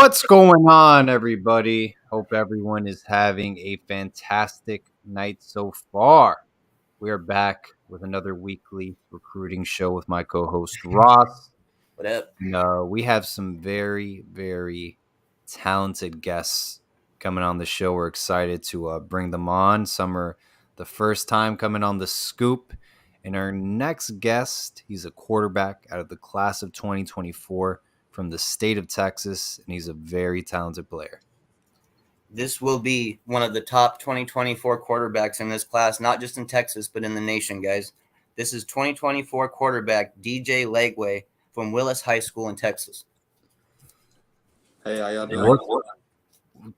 What's going on, everybody? Hope everyone is having a fantastic night so far. We are back with another weekly recruiting show with my co-host Ross. What up? We have some very, very talented guests coming on the show. We're excited to bring them on. Some are the first time coming on the scoop. And our next guest, he's a quarterback out of the class of 2024 from the state of Texas, and he's a very talented player. This will be one of the top 2024 quarterbacks in this class, not just in Texas, but in the nation, guys. This is 2024 quarterback DJ Lagway from Willis High School in Texas. Hey, how y'all doing?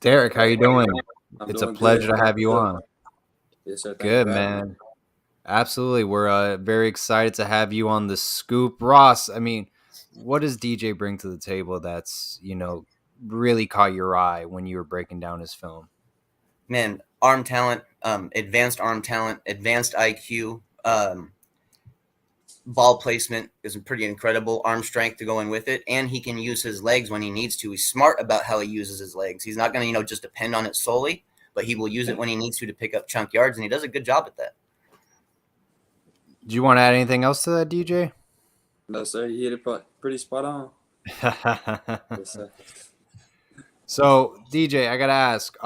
Derek, how you doing? It's a pleasure good. to have you on. Yes, sir. Good, man. Absolutely. We're very excited to have you on the scoop. Ross, I mean, what does DJ bring to the table that's, really caught your eye when you were breaking down his film? Man, arm talent, advanced IQ, ball placement is pretty incredible, arm strength to go in with it, and he can use his legs when he needs to. He's smart about how he uses his legs. He's not going to, just depend on it solely, but he will use it when he needs to pick up chunk yards, and he does a good job at that. Do you want to add anything else to that, DJ? No, sir. You hit it pretty spot on. Yes, sir. So, DJ, I got to ask,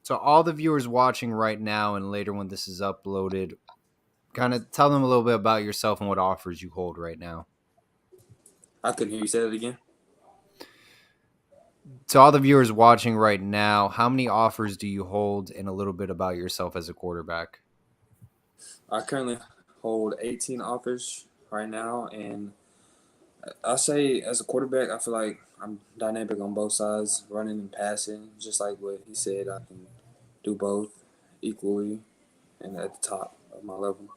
so all the viewers watching right now and later when this is uploaded, kind of tell them a little bit about yourself and what offers you hold right now. I couldn't hear you say that again. To all the viewers watching right now, how many offers do you hold, and a little bit about yourself as a quarterback? I currently hold 18 offers right now, and I say as a quarterback, I feel like I'm dynamic on both sides, running and passing. Just like what he said, I can do both equally and at the top of my level.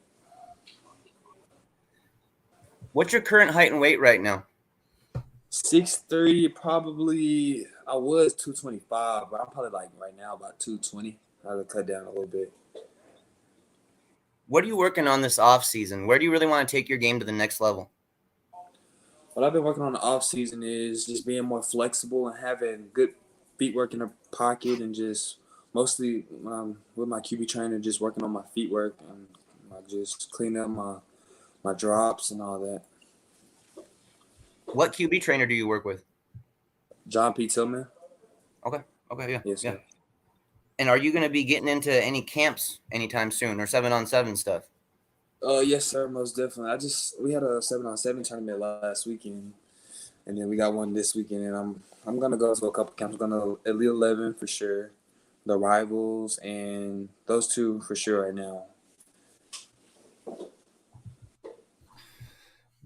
What's your current height and weight right now? 6'3", probably. I was 225, but I'm probably like right now about 220. I had to cut down a little bit. What are you working on this off season? Where do you really want to take your game to the next level? What I've been working on the off season is just being more flexible and having good feet work in the pocket, and just mostly with my QB trainer, just working on my feet work and just cleaning up my drops and all that. What QB trainer do you work with? John P. Tillman. Okay, yeah. Yes, sir. Yeah. And are you going to be getting into any camps anytime soon, or 7-on-7 stuff? Yes, sir, most definitely. We had a 7-on-7 tournament last weekend, and then we got one this weekend, and I'm gonna go to a couple camps. I'm gonna Elite 11 for sure, the Rivals, and those two for sure right now.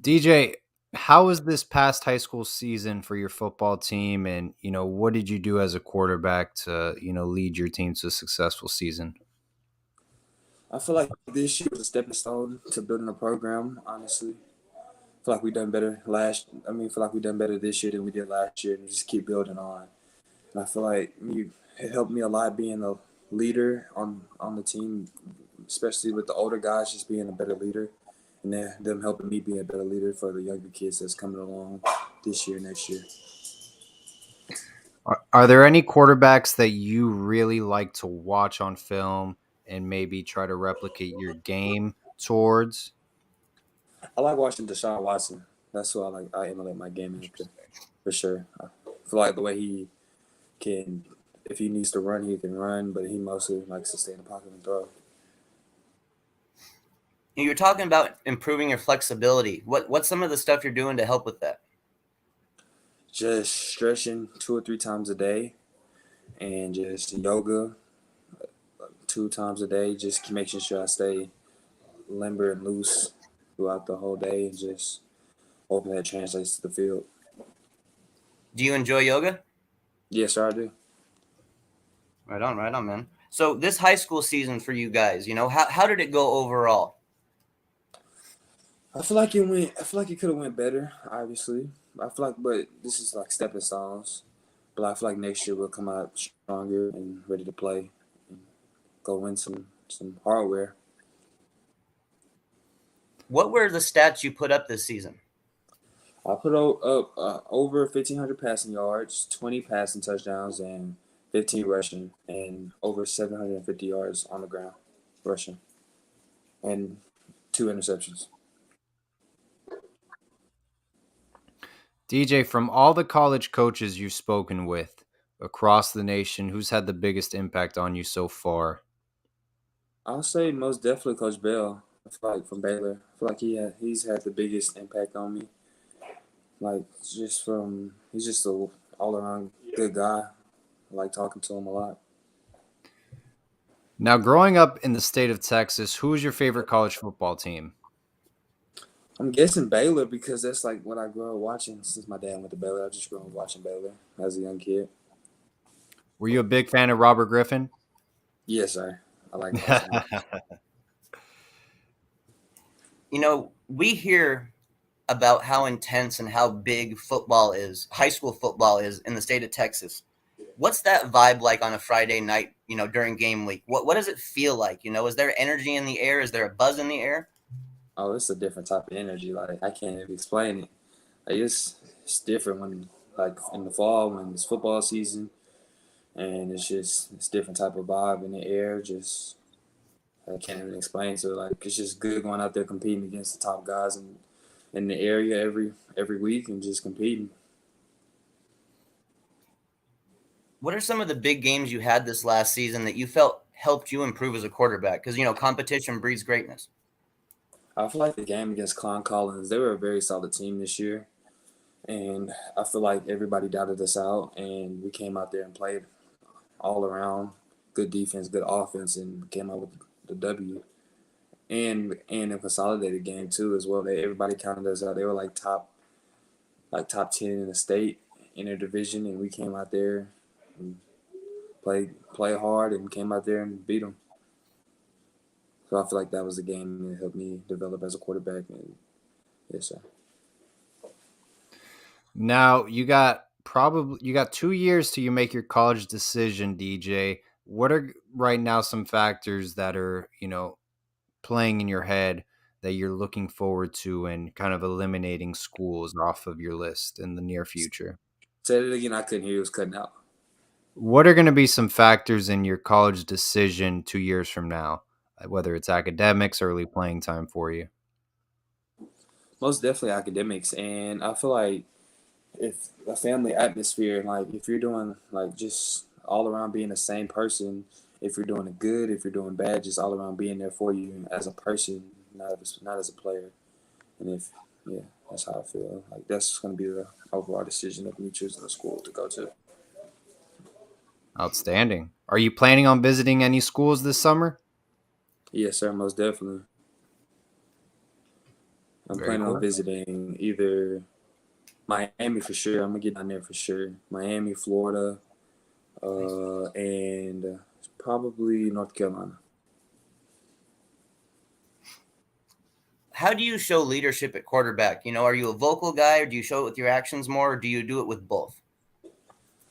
DJ, how was this past high school season for your football team, and what did you do as a quarterback to lead your team to a successful season? I feel like this year was a stepping stone to building a program, honestly. I feel like we've done better this year than we did last year, and just keep building on. And I feel like it helped me a lot being a leader on the team, especially with the older guys, just being a better leader, and them helping me be a better leader for the younger kids that's coming along this year, next year. Are there any quarterbacks that you really like to watch on film and maybe try to replicate your game towards? I like watching Deshaun Watson. That's who I like. I emulate my game after, for sure. I feel like the way he can, if he needs to run, he can run, but he mostly likes to stay in the pocket and throw. You're talking about improving your flexibility. What's some of the stuff you're doing to help with that? Just stretching 2 or 3 times a day, and just yoga 2 times a day, just making sure I stay limber and loose throughout the whole day, and just hoping that translates to the field. Do you enjoy yoga? Yes, sir, I do. Right on, man. So this high school season for you guys, how did it go overall? I feel like it could have went better, obviously. But this is like stepping stones. But I feel like next year we'll come out stronger and ready to play and go win some hardware. What were the stats you put up this season? I put up over 1,500 passing yards, 20 passing touchdowns, and 15 rushing, and over 750 yards on the ground rushing, and 2 interceptions. DJ, from all the college coaches you've spoken with across the nation, who's had the biggest impact on you so far? I'll say most definitely Coach Bell. I feel like from Baylor. I feel like he's had the biggest impact on me. Like he's just a all around good guy. I like talking to him a lot. Now, growing up in the state of Texas, who is your favorite college football team? I'm guessing Baylor because that's like what I grew up watching since my dad went to Baylor. I just grew up watching Baylor as a young kid. Were you a big fan of Robert Griffin? Yes, sir. I like watching him. You know, we hear about how intense and how big football is, high school football is in the state of Texas. What's that vibe like on a Friday night, during game week? What does it feel like? Is there energy in the air? Is there a buzz in the air? Oh, it's a different type of energy. Like I can't even explain it. Like it's different when like in the fall when it's football season, and it's different type of vibe in the air. Just I can't even explain. So like it's just good going out there competing against the top guys in the area every week and just competing. What are some of the big games you had this last season that you felt helped you improve as a quarterback? Because competition breeds greatness. I feel like the game against Clon Collins, they were a very solid team this year. And I feel like everybody doubted us out, and we came out there and played all around good defense, good offense, and came out with the W. And a consolidated game too as well. Everybody counted us out. They were top 10 in the state in their division, and we came out there and play hard and came out there and beat them. So I feel like that was a game that helped me develop as a quarterback. And yes, sir. Now, you got 2 years till you make your college decision, DJ. What are right now some factors that are, playing in your head that you're looking forward to and kind of eliminating schools off of your list in the near future? Say it again. I couldn't hear you. It was cutting out. What are going to be some factors in your college decision 2 years from now, whether it's academics, early playing time for you? Most definitely academics. And I feel like if a family atmosphere, like if you're doing like just all around being the same person, if you're doing it good, if you're doing bad, just all around being there for you as a person, not as a player. And yeah, that's how I feel. Like that's going to be the overall decision of me choosing a school to go to. Outstanding. Are you planning on visiting any schools this summer? Yes, sir, most definitely. I'm Very planning on cool. visiting either Miami for sure. I'm gonna get down there for sure. Miami, Florida, and probably North Carolina. How do you show leadership at quarterback? Are you a vocal guy, or do you show it with your actions more, or do you do it with both?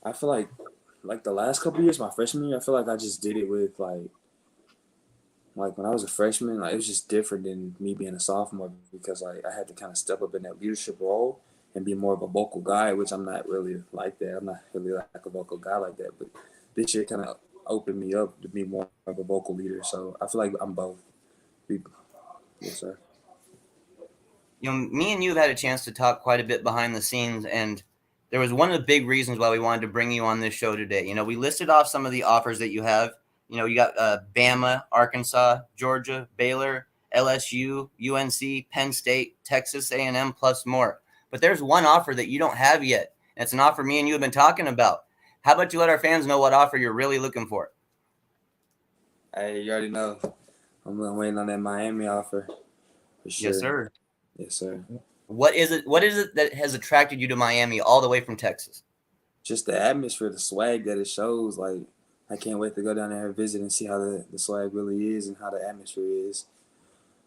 I feel like the last couple years, my freshman year, I feel like I just did it with like when I was a freshman, like it was just different than me being a sophomore because like I had to kind of step up in that leadership role and be more of a vocal guy, which I'm not really like that. I'm not really like a vocal guy like that. But this year kind of opened me up to be more of a vocal leader. So I feel like I'm both. Yes, sir. Me and you have had a chance to talk quite a bit behind the scenes, and there was one of the big reasons why we wanted to bring you on this show today. We listed off some of the offers that you have. You got Bama, Arkansas, Georgia, Baylor, LSU, UNC, Penn State, Texas A&M, plus more. But there's one offer that you don't have yet, and it's an offer me and you have been talking about. How about you let our fans know what offer you're really looking for? Hey, you already know. I'm waiting on that Miami offer for sure. Yes, sir. Yes, sir. What is it that has attracted you to Miami all the way from Texas? Just the atmosphere, the swag that it shows. Like, I can't wait to go down there and visit and see how the swag really is and how the atmosphere is,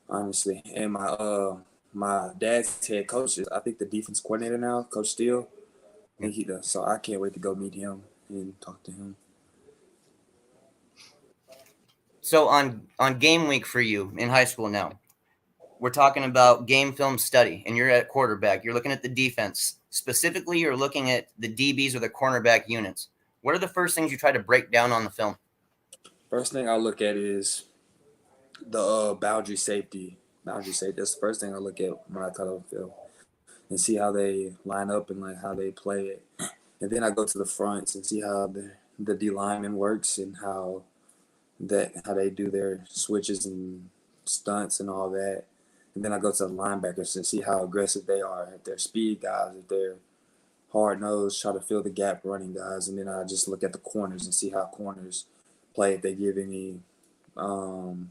honestly. And my dad's head coach is, I think, the defense coordinator now, Coach Steele. And he does. So I can't wait to go meet him and talk to him. So on game week for you in high school now, we're talking about game film study, and you're at quarterback. You're looking at the defense. Specifically, you're looking at the DBs or the cornerback units. What are the first things you try to break down on the film? First thing I look at is the boundary safety. Boundary safety. That's the first thing I look at when I cut on film and see how they line up and like how they play it. And then I go to the fronts and see how the D lineman works and how they do their switches and stunts and all that. And then I go to the linebackers and see how aggressive they are, if they're speed guys, if they're hard nosed, try to fill the gap running guys. And then I just look at the corners and see how corners play, if they give any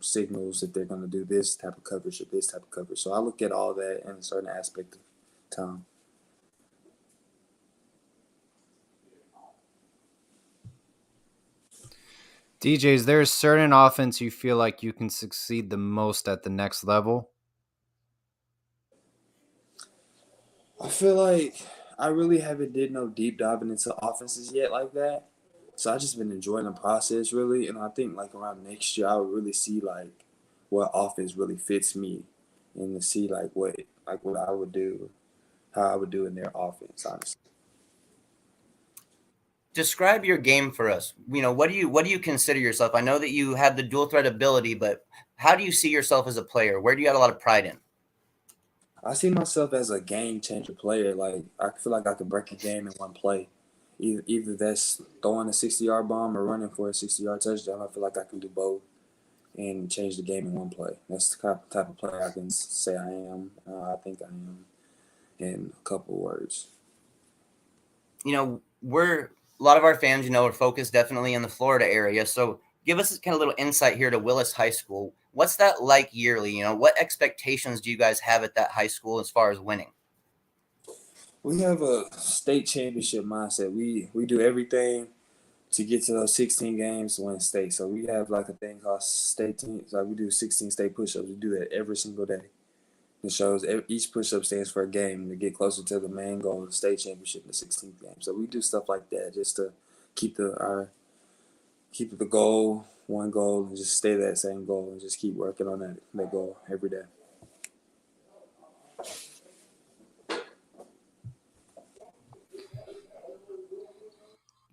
signals that they're going to do this type of coverage or this type of coverage. So I look at all that in a certain aspect of time. DJ, is there a certain offense you feel like you can succeed the most at the next level? I feel like I really haven't did no deep diving into offenses yet like that. So I just been enjoying the process really, and I think like around next year I would really see like what offense really fits me, and to see like what I would do, how I would do in their offense. Honestly, Describe your game for us. What do you consider yourself? I know that you have the dual threat ability, but how do you see yourself as a player? Where do you have a lot of pride in? I see myself as a game changer player. Like I feel like I could break a game in one play. Either that's throwing a 60-yard bomb or running for a 60-yard touchdown. I feel like I can do both and change the game in one play. That's the type of player I can say I am. I think I am in a couple words. We're a lot of our fans, are focused definitely in the Florida area. So give us kind of a little insight here to Willis High School. What's that like yearly? What expectations do you guys have at that high school as far as winning? We have a state championship mindset. We do everything to get to those 16 games to win state. So we have like a thing called state teams. Like we do 16 state push-ups. We do that every single day. It shows each push-up stands for a game to get closer to the main goal of the state championship, the 16th game. So we do stuff like that just to keep the goal, one goal, and just stay that same goal and just keep working on that goal every day.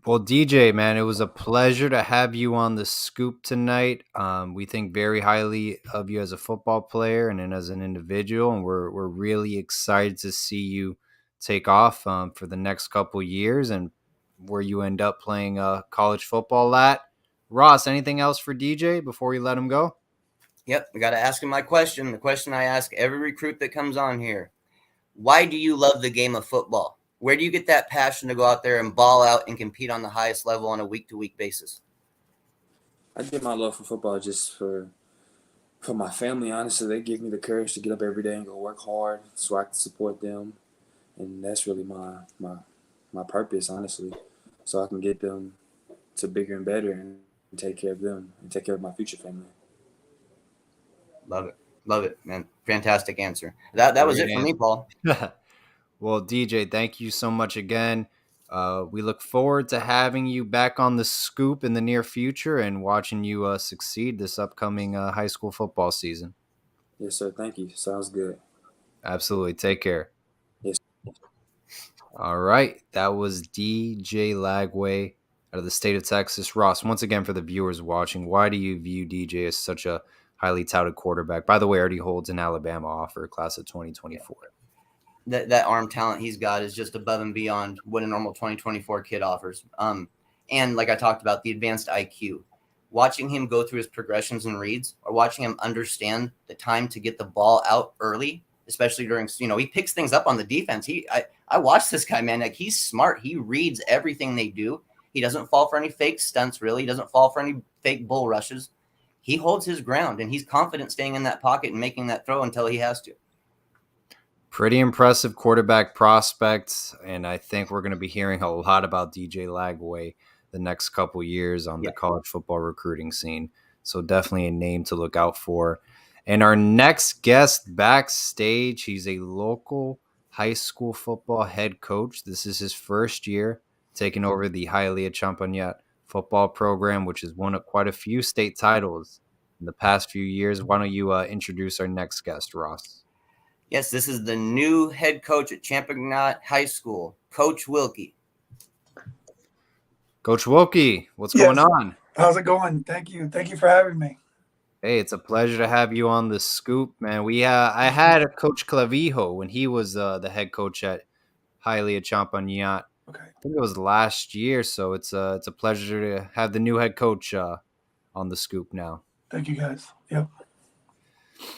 Well, DJ, man, it was a pleasure to have you on the scoop tonight. We think very highly of you as a football player and then as an individual, and we're really excited to see you take off for the next couple years and where you end up playing college football at. Ross, anything else for DJ before we let him go? Yep, we got to ask him my question. The question I ask every recruit that comes on here: why do you love the game of football? Where do you get that passion to go out there and ball out and compete on the highest level on a week-to-week basis? I get my love for football just for my family. Honestly, they give me the courage to get up every day and go work hard so I can support them, and that's really my purpose, honestly, so I can get them to bigger and better and take care of them and take care of my future family. Love it, man. Fantastic answer. That was it for me, Paul. Well, DJ, thank you so much again. We look forward to having you back on the scoop in the near future and watching you succeed this upcoming high school football season. Yes, sir. Thank you. Sounds good. Absolutely. Take care. Yes. All right. That was DJ Lagway out of the state of Texas. Ross, once again, for the viewers watching, why do you view DJ as such a highly touted quarterback? By the way, already holds an Alabama offer, class of 2024. That arm talent he's got is just above and beyond what a normal 2024 kid offers. And like I talked about, the advanced IQ. Watching him go through his progressions and reads, or watching him understand the time to get the ball out early, especially during, he picks things up on the defense. I watched this guy, man. Like, he's smart. He reads everything they do. He doesn't fall for any fake stunts, really. He doesn't fall for any fake bull rushes. He holds his ground, and he's confident staying in that pocket and making that throw until he has to. Pretty impressive quarterback prospects, and I think we're going to be hearing a lot about DJ Lagway the next couple years on the college football recruiting scene. So definitely a name to look out for. And our next guest backstage, he's a local high school football head coach. This is his first year taking over the Hialeah Champagnat football program, which has won quite a few state titles in the past few years. Why don't you introduce our next guest, Ross? Yes, this is the new head coach at Champagnat High School, Coach Wilkie. Coach Wilkie, what's going on? How's it going? Thank you. Thank you for having me. Hey, it's a pleasure to have you on the scoop, man. I had Coach Clavijo when he was the head coach at Hialeah Champagnat. Okay. I think it was last year, so it's a pleasure to have the new head coach on the scoop now. Thank you, guys. Yep.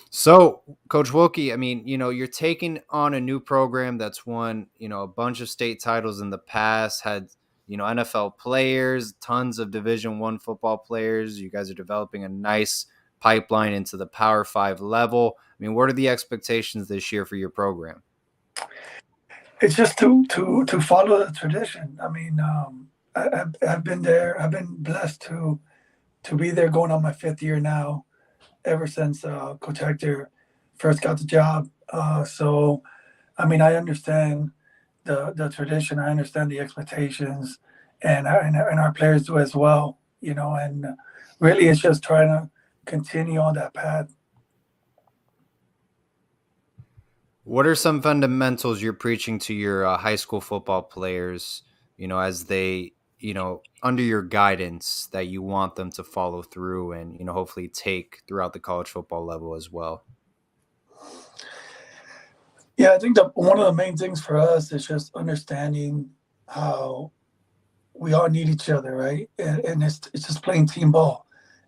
So, Coach Wilkie, I mean, you're taking on a new program that's won, a bunch of state titles in the past, had, NFL players, tons of Division I football players. You guys are developing a nice pipeline into the Power 5 level. I mean, what are the expectations this year for your program? It's just to follow the tradition. I mean, I've been there. I've been blessed to be there, going on my 5th year now, ever since Coach Hector first got the job. So, I mean, I understand the tradition. I understand the expectations, and our players do as well. And really, it's just trying to continue on that path. What are some fundamentals you're preaching to your high school football players, as they, under your guidance, that you want them to follow through and, hopefully take throughout the college football level as well? Yeah, I think one of the main things for us is just understanding how we all need each other, right? And it's just playing team ball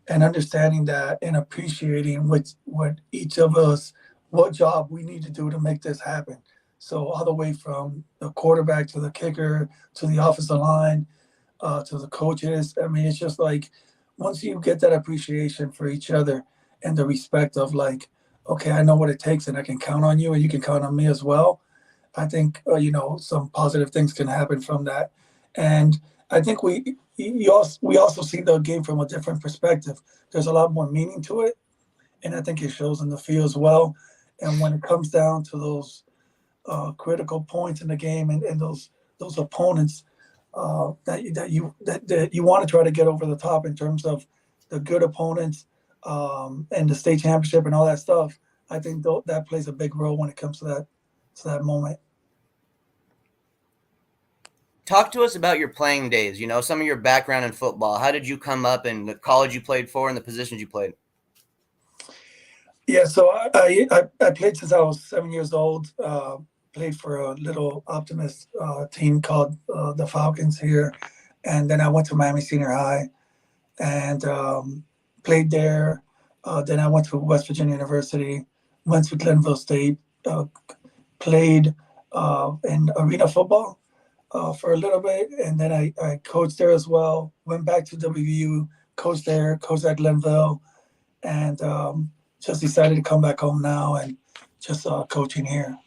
and understanding that and appreciating what each of us, what job we need to do to make this happen. So all the way from the quarterback to the kicker to the offensive line to the coaches. I mean, it's just like once you get that appreciation for each other and the respect of like, okay, I know what it takes and I can count on you and you can count on me as well. I think, some positive things can happen from that. And I think we also see the game from a different perspective. There's a lot more meaning to it. And I think it shows in the field as well. And when it comes down to those critical points in the game and those opponents that you want to try to get over the top in terms of the good opponents and the state championship and all that stuff, I think that plays a big role when it comes to that moment. Talk to us about your playing days, some of your background in football. How did you come up and the college you played for and the positions you played? Yeah, so I played since I was 7 years old. Played for a little Optimist team called the Falcons here. And then I went to Miami Senior High and played there. Then I went to West Virginia University, went to Glenville State, played in arena football for a little bit. And then I coached there as well, went back to WVU, coached there, coached at Glenville, and just decided to come back home now and just coaching here.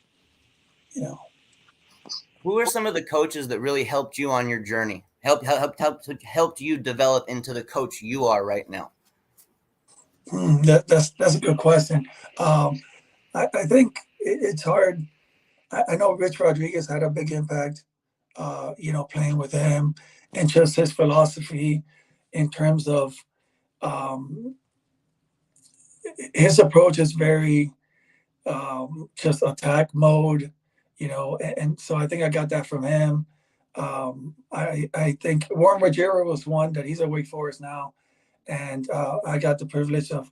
Who are some of the coaches that really helped you on your journey? Helped you develop into the coach you are right now? That's a good question. I think it's hard. I know Rich Rodriguez had a big impact, playing with him and just his philosophy in terms of his approach is very just attack mode, and so I think I got that from him. I think Warren Ruggiero was one that he's at Wake Forest now, and I got the privilege of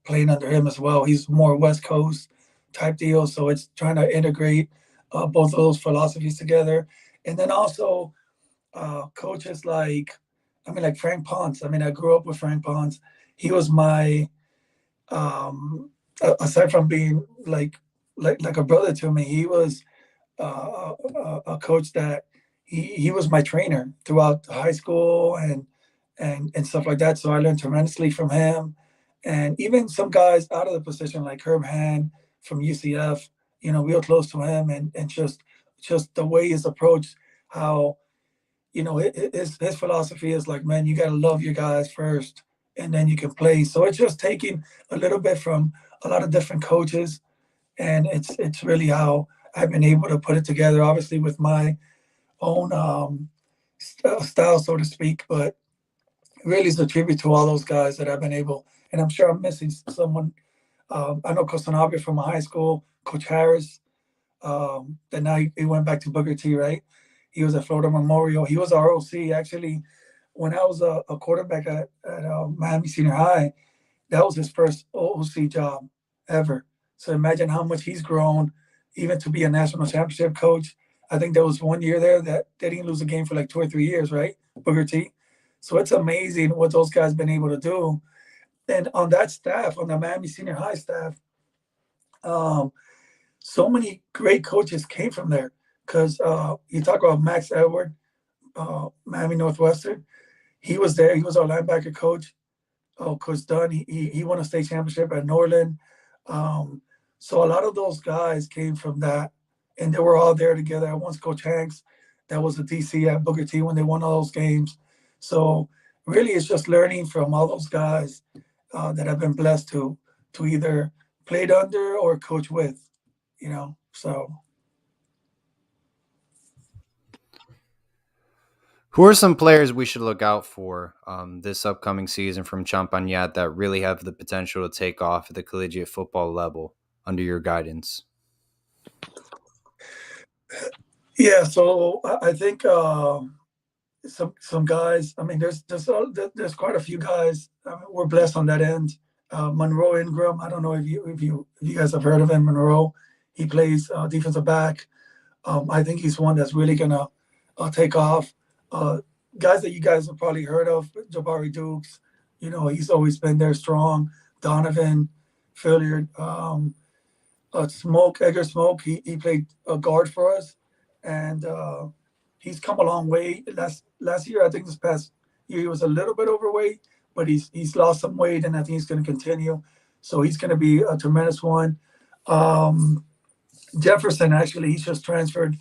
playing under him as well. He's more West Coast type deal, so it's trying to integrate both of those philosophies together. And then also coaches like Frank Ponce. I grew up with Frank Ponce. He was my aside from being like a brother to me, he was a coach that he was my trainer throughout high school and stuff like that. So I learned tremendously from him, and even some guys out of the position like Herb Hand from UCF. We were close to him, and just the way his approach, how his philosophy is like, man, you got to love your guys first, and then you can play. So it's just taking a little bit from a lot of different coaches, and it's really how I've been able to put it together, obviously with my own style, so to speak, but really it's a tribute to all those guys that I've been able and I'm sure I'm missing someone. I know Coach Sanabria from my high school, Coach Harris. Then now he went back to Booker T, right? He was at Florida Memorial. He was our OC actually. When I was a quarterback at Miami Senior High, that was his first OC job ever. So imagine how much he's grown, even to be a national championship coach. I think there was one year there that they didn't lose a game for like 2 or 3 years, right? Booker T. So it's amazing what those guys been able to do. And on that staff, on the Miami Senior High staff, um, so many great coaches came from there. Because you talk about Max Edward, Miami Northwestern. He was there. He was our linebacker coach. Oh, Coach Dunn, he won a state championship at Norland. So a lot of those guys came from that, and they were all there together. Once Coach Hanks, that was the DC at Booker T when they won all those games. So really, it's just learning from all those guys that I've been blessed to either played under or coach with, So Who are some players we should look out for this upcoming season from Champagnat that really have the potential to take off at the collegiate football level under your guidance? Yeah, so I think some guys. I mean, there's quite a few guys. We're blessed on that end. Monroe Ingram. I don't know if you guys have heard of him. Monroe. He plays defensive back. I think he's one that's really gonna take off. Guys that you guys have probably heard of, Jabari Dukes. He's always been there strong. Donovan Filliard. Edgar Smoke. He played a guard for us, and he's come a long way. Last year, I think this past year, he was a little bit overweight, but he's lost some weight, and I think he's going to continue. So he's going to be a tremendous one. Jefferson, actually, he's just transferred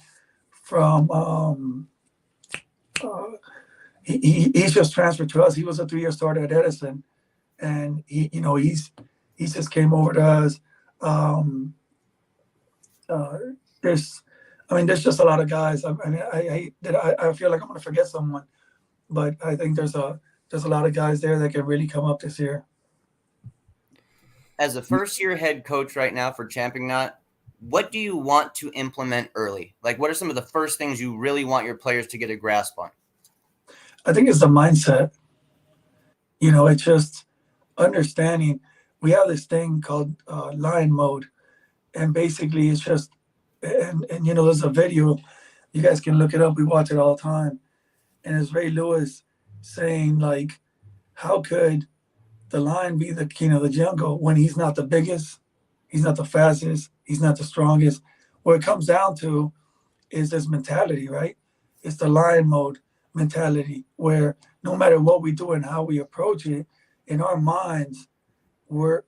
from. He's just transferred to us. He was a 3-year starter at Edison, and he's just came over to us. There's just a lot of guys. I feel like I'm going to forget someone, but I think there's a lot of guys there that can really come up this year. As a first-year head coach right now for Champagnat, what do you want to implement early? Like, what are some of the first things you really want your players to get a grasp on? I think it's the mindset. It's just understanding. We have this thing called lion mode, and basically it's just and there's a video, you guys can look it up. We watch it all the time, and it's Ray Lewis saying, like, how could the lion be the king of the jungle when he's not the biggest, he's not the fastest, he's not the strongest? What it comes down to is this mentality, right? It's the lion mode mentality, where no matter what we do and how we approach it, in our minds, we're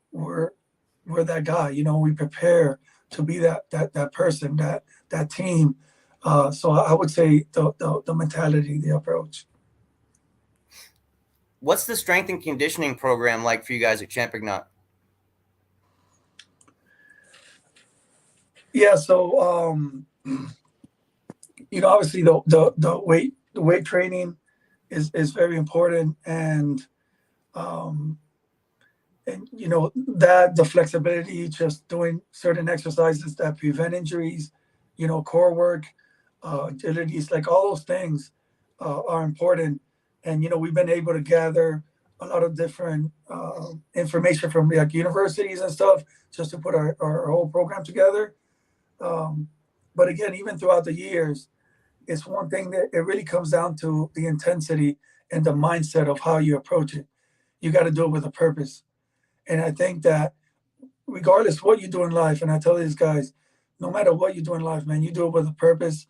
that guy. We prepare to be that person, that team. So I would say the mentality, the approach. What's the strength and conditioning program like for you guys at Champagnat? Yeah, so obviously the weight training is very important, and that the flexibility, just doing certain exercises that prevent injuries, core work, agilities, like all those things are important. And we've been able to gather a lot of different information from like universities and stuff, just to put our whole program together. But again, even throughout the years, it's one thing that it really comes down to the intensity and the mindset of how you approach it. You got to do it with a purpose. And I think that regardless what you do in life, and I tell these guys, no matter what you do in life, man, you do it with a purpose,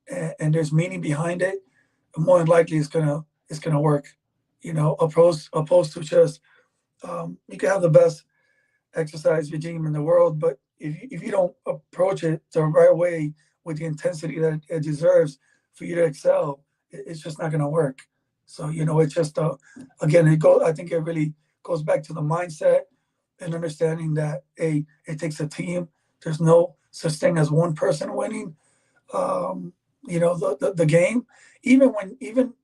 and there's meaning behind it, more than likely it's gonna work. Opposed to just you can have the best exercise regime in the world, but if you don't approach it the right way with the intensity that it deserves for you to excel, it's just not going to work. So it's just again, I think it really goes back to the mindset and understanding that it takes a team. There's no such thing as one person winning. The game. Even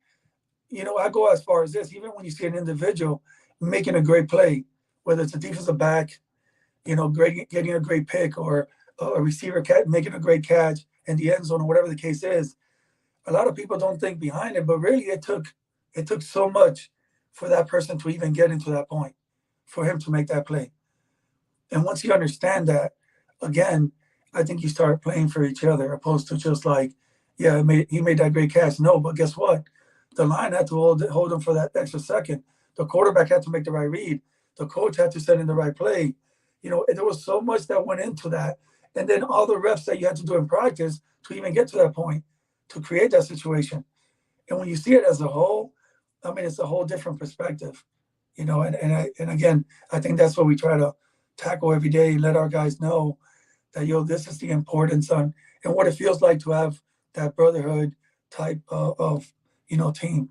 I go as far as this. Even when you see an individual making a great play, whether it's a defensive back, getting a great pick, or a receiver making a great catch in the end zone, or whatever the case is. A lot of people don't think behind it, but really it took so much for that person to even get into that point, for him to make that play. And once you understand that, again, I think you start playing for each other, opposed to just like, yeah, he made that great catch. No, but guess what? The line had to hold him for that extra second. The quarterback had to make the right read. The coach had to set in the right play. There was so much that went into that. And then all the reps that you had to do in practice to even get to that point, to create that situation. And when you see it as a whole, I mean, it's a whole different perspective, and again, I think that's what we try to tackle every day and let our guys know that, this is the importance and what it feels like to have that brotherhood type of team.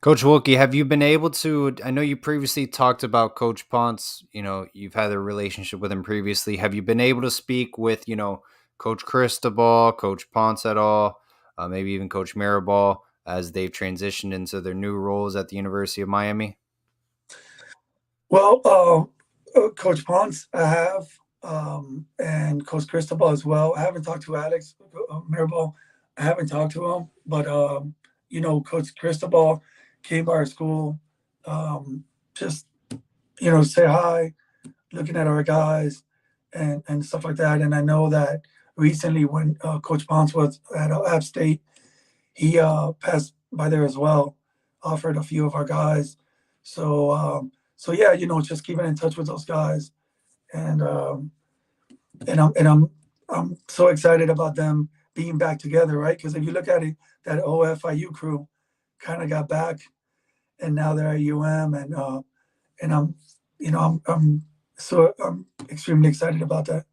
Coach Wilkie, have you been able to? I know you previously talked about Coach Ponce. You've had a relationship with him previously. Have you been able to speak with, Coach Cristobal, Coach Ponce at all, maybe even Coach Mirabal as they've transitioned into their new roles at the University of Miami? Well, Coach Ponce, I have, and Coach Cristobal as well. I haven't talked to Alex Mirabal. I haven't talked to him, but Coach Cristobal came by our school, just say hi, looking at our guys, and stuff like that. And I know that recently when Coach Ponce was at App State, he passed by there as well, offered a few of our guys. So yeah, just keeping in touch with those guys, and I'm so excited about them being back together, right? Because if you look at it, that OFIU crew kind of got back, and now they're at and I'm extremely excited about that.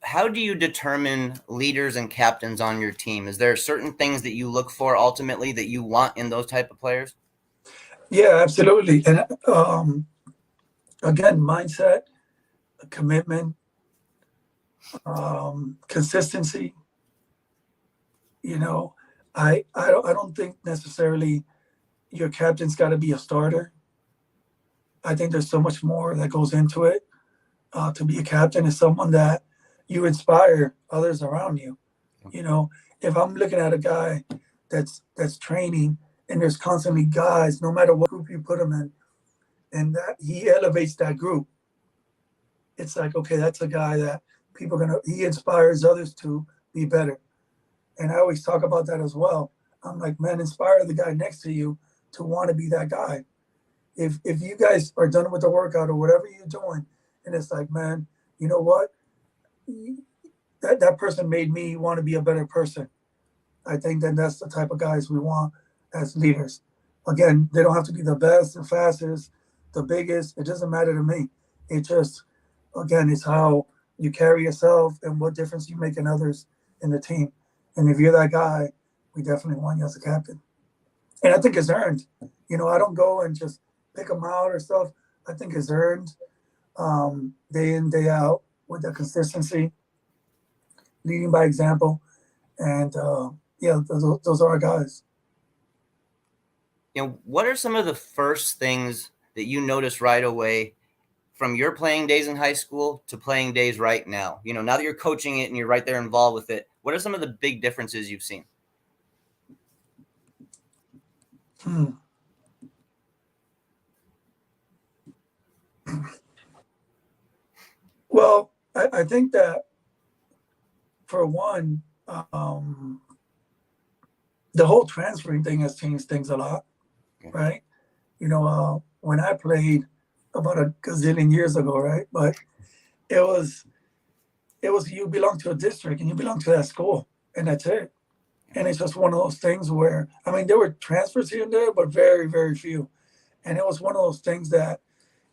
How do you determine leaders and captains on your team? Is there certain things that you look for ultimately that you want in those type of players? Yeah, absolutely. And again, mindset, commitment, consistency. I don't think necessarily your captain's got to be a starter. I think there's so much more that goes into it. To be a captain is someone that you inspire others around you. If I'm looking at a guy that's training, and there's constantly guys, no matter what group you put him in, and that he elevates that group, it's like, okay, that's a guy that he inspires others to be better. And I always talk about that as well. I'm like, man, inspire the guy next to you to want to be that guy. If you guys are done with the workout or whatever you're doing, and it's like, man, you know what? That person made me want to be a better person. I think then that's the type of guys we want as leaders. Again, they don't have to be the best, the fastest, the biggest. It doesn't matter to me. It just, again, it's how you carry yourself and what difference you make in others in the team. And if you're that guy, we definitely want you as a captain. And I think it's earned. I don't go and just pick them out or stuff. I think it's earned day in, day out with the consistency, leading by example. And, those are our guys. What are some of the first things that you notice right away from your playing days in high school to playing days right now? Now that you're coaching it and you're right there involved with it, what are some of the big differences you've seen? Well, I think that for one, the whole transferring thing has changed things a lot, right? When I played about a gazillion years ago, right? But it was you belong to a district and you belong to that school, and that's it. And it's just one of those things where, I mean, there were transfers here and there, but very, very few. And it was one of those things that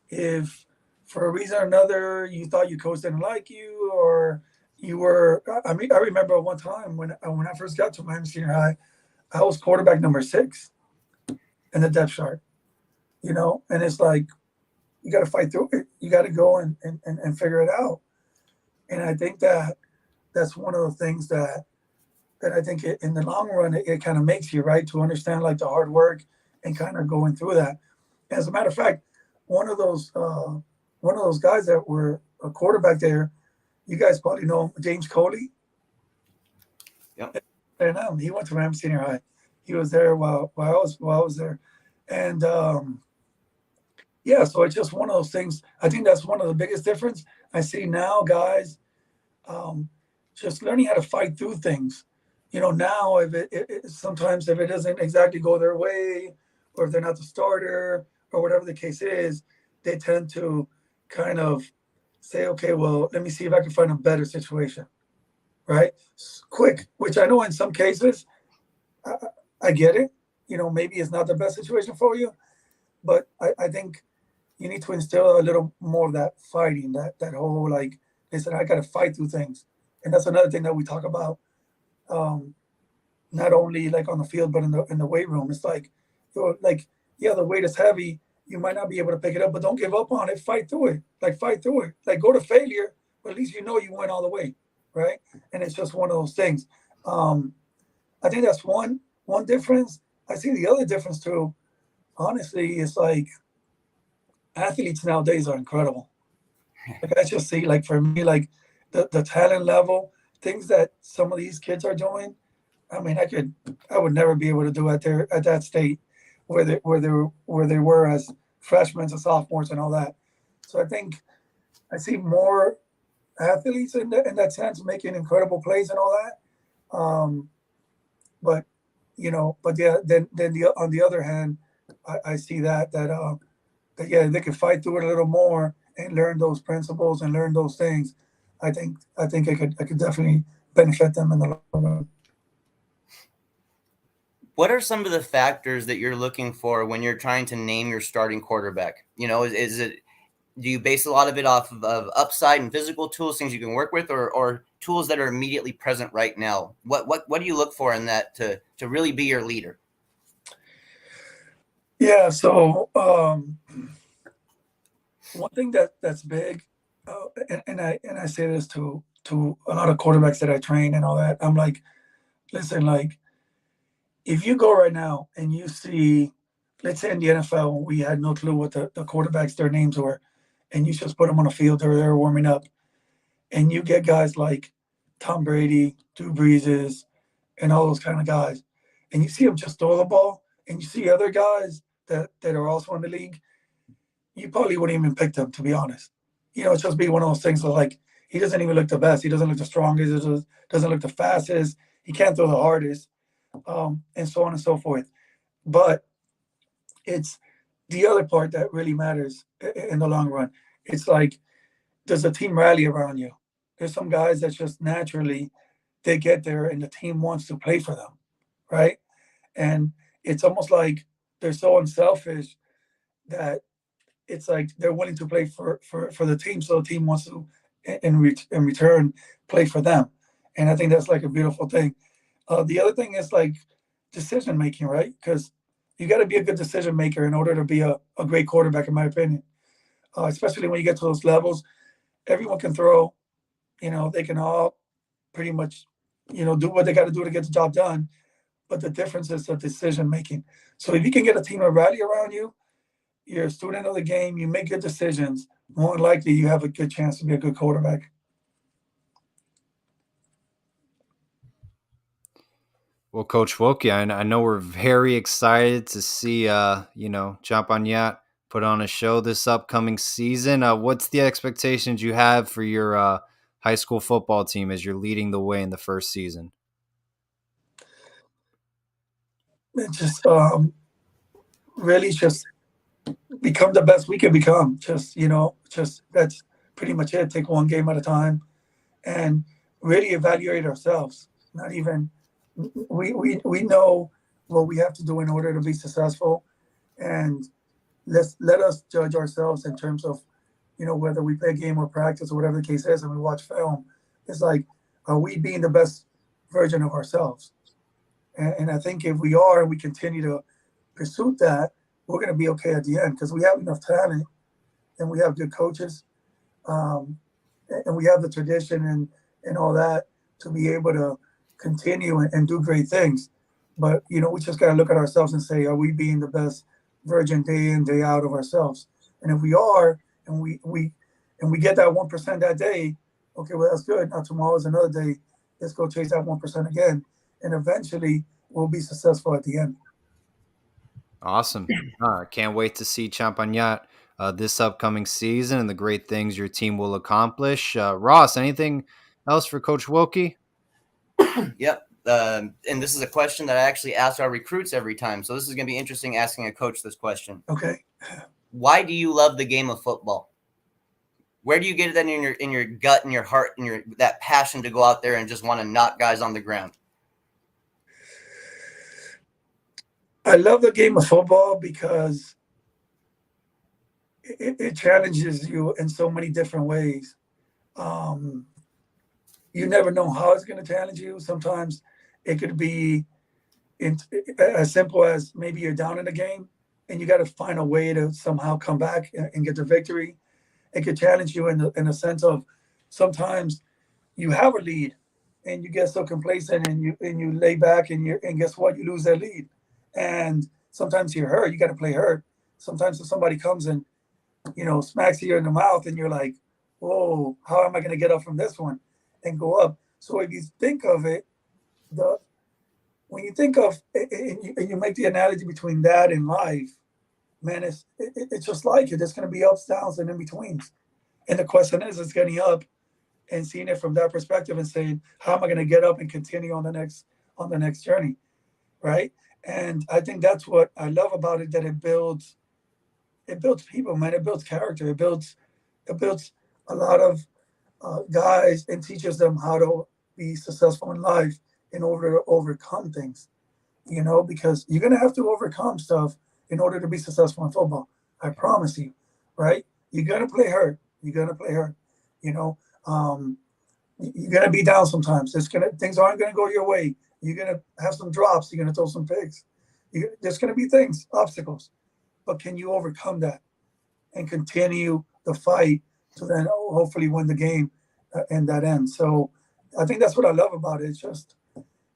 if for a reason or another you thought your coach didn't like you, or you were, I mean, I remember one time when I first got to Miami Senior High, I was quarterback number 6 in the depth chart, and it's like, you got to fight through it. You got to go and figure it out. And I think that that's one of the things that And I think in the long run, it kind of makes you, right, to understand like the hard work and kind of going through that. As a matter of fact, one of those guys that were a quarterback there, you guys probably know James Coley. Yep. And he went to Miami Senior High. He was there while I was there, and yeah. So it's just one of those things. I think that's one of the biggest difference I see now, guys. Just learning how to fight through things. Now if sometimes if it doesn't exactly go their way, or if they're not the starter, or whatever the case is, they tend to kind of say, okay, well, let me see if I can find a better situation, right? Quick, which I know in some cases, I get it. Maybe it's not the best situation for you, but I think you need to instill a little more of that fighting, that whole like, listen, I got to fight through things, and that's another thing that we talk about. Not only like on the field, but in the weight room. It's like, yeah, the weight is heavy. You might not be able to pick it up, but don't give up on it. Fight through it. Fight through it. Go to failure, but at least you went all the way, right? And it's just one of those things. I think that's one difference. I see the other difference too. Honestly, it's like athletes nowadays are incredible. I just see, for me, the talent level, things that some of these kids are doing. I mean, I would never be able to do at that state where they were as freshmen and sophomores and all that. So I think I see more athletes in that sense making incredible plays and all that. But yeah, then on the other hand, I see that yeah, they can fight through it a little more and learn those principles and learn those things. I think I could definitely benefit them in the long run. What are some of the factors that you're looking for when you're trying to name your starting quarterback? Is it, do you base a lot of it off of upside and physical tools, things you can work with, or tools that are immediately present right now? What do you look for in that to really be your leader? Yeah. So one thing that's big, and I say this to a lot of quarterbacks that I train and all that. I'm like, listen, if you go right now and you see, let's say in the NFL, we had no clue what the quarterbacks, their names were, and you just put them on the field or they're warming up, and you get guys like Tom Brady, Drew Breeses, and all those kind of guys, and you see them just throw the ball, and you see other guys that are also in the league, you probably wouldn't even pick them, to be honest. It's just be one of those things like, he doesn't even look the best. He doesn't look the strongest. He doesn't look the fastest. He can't throw the hardest. And so on and so forth. But it's the other part that really matters in the long run. It's like, does the team rally around you? There's some guys that just naturally, they get there and the team wants to play for them, right? And it's almost like they're so unselfish that it's like they're willing to play for the team, so the team wants to, in return, play for them. And I think that's like a beautiful thing. The other thing is like decision making, right? Because you got to be a good decision maker in order to be a great quarterback, in my opinion. Especially when you get to those levels, everyone can throw. They can all pretty much, do what they got to do to get the job done. But the difference is the decision making. So if you can get a team to rally around you, you're a student of the game, you make good decisions, more likely you have a good chance to be a good quarterback. Well, Coach Wilkie, I know we're very excited to see, Champagnat put on a show this upcoming season. What's the expectations you have for your high school football team as you're leading the way in the first season? It's just really just become the best we can become. Just that's pretty much it. Take one game at a time, and really evaluate ourselves. Not even we know what we have to do in order to be successful, and let us judge ourselves in terms of whether we play a game or practice or whatever the case is, and we watch film. It's like, are we being the best version of ourselves? And I think if we are, and we continue to pursue that, we're going to be okay at the end, because we have enough talent and we have good coaches, and we have the tradition and all that to be able to continue and do great things. But we just got to look at ourselves and say, are we being the best version day in, day out of ourselves? And if we are, and we get that 1% that day, okay, well, that's good. Now tomorrow's another day. Let's go chase that 1% again, and eventually we'll be successful at the end. Awesome. Can't wait to see Champagnat this upcoming season and the great things your team will accomplish. Ross, anything else for Coach Wilkie? Yep. And this is a question that I actually ask our recruits every time. So this is going to be interesting asking a coach this question. Okay. Why do you love the game of football? Where do you get that in your gut and your heart and that passion to go out there and just want to knock guys on the ground? I love the game of football because it challenges you in so many different ways. You never know how it's going to challenge you. Sometimes it could be as simple as maybe you're down in the game and you got to find a way to somehow come back and get the victory. It could challenge you in a sense of sometimes you have a lead and you get so complacent and you lay back and guess what? You lose that lead. And sometimes you're hurt. You got to play hurt. Sometimes if somebody comes and, smacks you in the mouth and you're like, whoa, how am I going to get up from this one and go up? So if you think of it, when you think of and you make the analogy between that and life, man, it's just like it. There's going to be ups, downs, and in betweens. And the question is getting up and seeing it from that perspective and saying, how am I going to get up and continue on the next journey, right? And I think that's what I love about it, that it builds people, man. It builds character. It builds a lot of guys and teaches them how to be successful in life in order to overcome things, because you're going to have to overcome stuff in order to be successful in football. I promise you, right? You're going to play hurt. You're going to play hurt. You're going to be down sometimes. Things aren't going to go your way. You're going to have some drops. You're going to throw some picks. There's going to be things, obstacles. But can you overcome that and continue the fight to then hopefully win the game and that end? So I think that's what I love about it.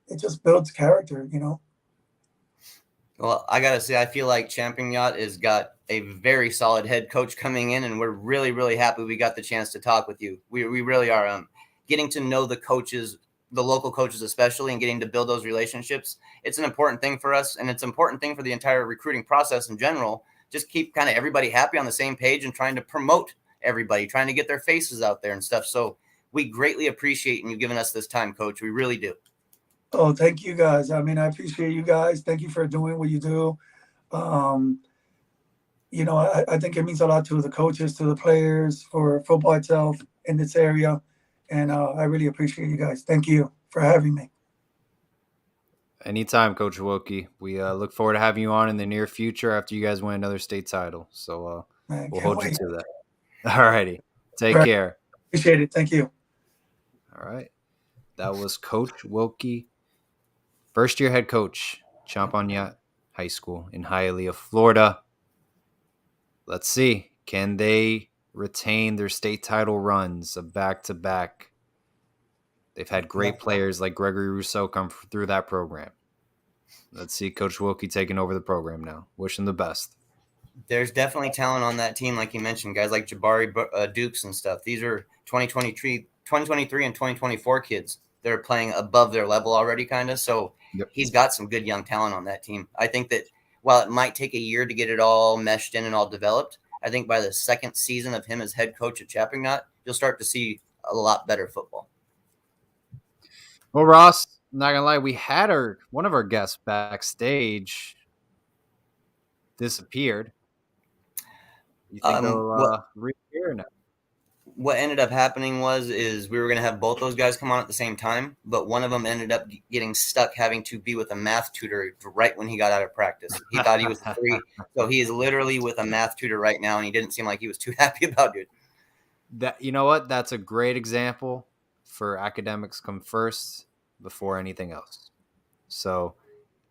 It just builds character, Well, I got to say, I feel like Champagnat has got a very solid head coach coming in, and we're really, really happy we got the chance to talk with you. We really are getting to know the coaches, the local coaches especially, and getting to build those relationships. It's an important thing for us, and it's an important thing for the entire recruiting process in general. Just keep kind of everybody happy on the same page and trying to promote everybody, trying to get their faces out there and stuff. So we greatly appreciate you giving us this time, Coach. We really do. Oh, thank you guys. I mean, I appreciate you guys. Thank you for doing what you do. I think it means a lot to the coaches, to the players, for football itself in this area. And I really appreciate you guys. Thank you for having me. Anytime, Coach Wilkie. We look forward to having you on in the near future after you guys win another state title. So we'll hold you to that. All righty. Take care. Appreciate it. Thank you. All right. That was Coach Wilkie, first-year head coach, Champagnat High School in Hialeah, Florida. Let's see. Can they retain their state title runs of back-to-back? They've had great players like Gregory Rousseau come through that program. Let's see Coach Wilkie taking over the program now. Wish him the best. There's definitely talent on that team, like you mentioned, guys like Jabari Dukes and stuff. These are 2023 and 2024 kids that are playing above their level already, kind of. So He's got some good young talent on that team. I think that while it might take a year to get it all meshed in and all developed, I think by the second season of him as head coach at Champagnat, you'll start to see a lot better football. Well, Ross, I'm not gonna lie, we had one of our guests backstage disappeared. You think they'll reappear now? What ended up happening is we were going to have both those guys come on at the same time, but one of them ended up getting stuck having to be with a math tutor right when he got out of practice. He thought he was free, so he is literally with a math tutor right now, and he didn't seem like he was too happy about it. You know what? That's a great example for academics come first before anything else. So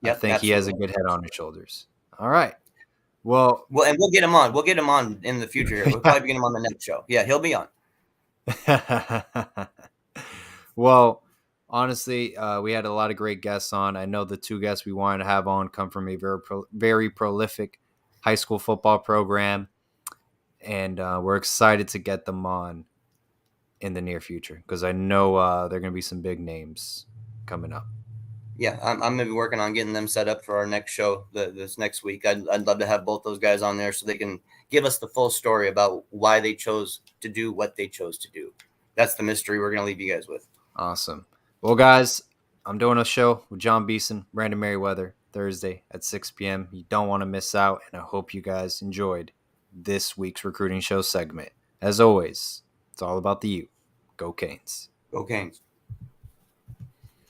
I think absolutely. He has a good head on his shoulders. All right. Well, and we'll get him on. We'll get him on in the future. We'll probably get him on the next show. Yeah, he'll be on. Well, honestly, we had a lot of great guests on. I know the two guests we wanted to have on come from a very prolific high school football program, and we're excited to get them on in the near future because I know there are going to be some big names coming up. Yeah, I'm going to be working on getting them set up for our next show this next week. I'd love to have both those guys on there so they can give us the full story about why they chose to do what they chose to do. That's the mystery we're going to leave you guys with. Awesome. Well, guys, I'm doing a show with John Beeson, Brandon Merriweather, Thursday at 6 p.m. You don't want to miss out, and I hope you guys enjoyed this week's recruiting show segment. As always, it's all about the U. Go Canes. Go Canes.